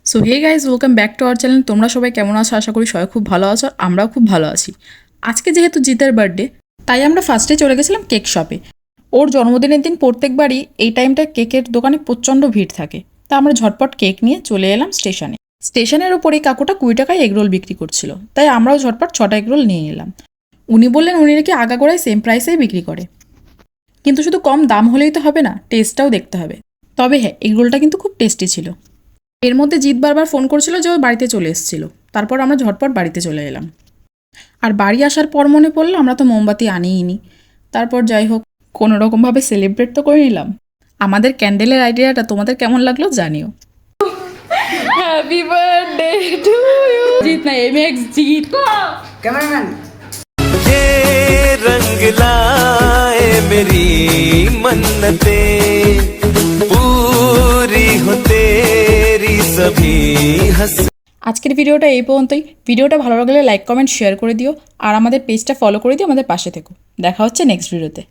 So hey guys, welcome back to our channel. তোমরা সবাই কেমন আছো? আশা করি সবাই খুব ভালো আছো। আমরাও খুব ভালো আছি। আজকে যেহেতু জিতের বার্থডে, তাই আমরা ফার্স্টে চলে গেছিলাম কেক শপে। ওর জন্মদিনের দিন প্রত্যেকবারই এই টাইমটা কেকের দোকানে প্রচণ্ড ভিড় থাকে। তা আমরা ঝটপট কেক নিয়ে চলে এলাম স্টেশনে। স্টেশনের ওপরে কাকুটা 20 টাকায় এগরোল বিক্রি করছিল, তাই আমরাও ঝটপট 6টা এগরোল নিয়ে এলাম। উনি বললেন উনি নাকি আগাগোড়ায় সেম প্রাইসেই বিক্রি করে, কিন্তু শুধু কম দাম হলেই তো হবে না, টেস্টটাও দেখতে হবে। তবে হ্যাঁ, এগরোলটা কিন্তু খুব টেস্টি ছিল। এর মধ্যে জিৎ বারবার ফোন করছিল যে ও বাড়িতে চলে এসেছিল। তারপর আমরা ঝটপট বাড়িতে চলে এলাম। আর বাড়ি আসার পর মনে পড়লো আমরা তো মোমবাতি আনিইনি। তারপর যাই হোক, কোনো রকমভাবে সেলিব্রেট তো করে নিলাম। আমাদের ক্যান্ডেলের আইডিয়াটা তোমাদের কেমন লাগলো জানিও। Happy birthday to you. Jeet না, এমএক্স জিৎ। कैमरामैन ये रंग लाए मेरी मन्नतें पूरी हो तेरी सभी हंस। আজকের ভিডিওটা এই পর্যন্তই। ভিডিওটা ভালো লাগলে লাইক কমেন্ট শেয়ার করে দিও, আর আমাদের পেজটা ফলো করে দিও, আমাদের পাশে থেকো। দেখা হচ্ছে নেক্সট ভিডিওতে।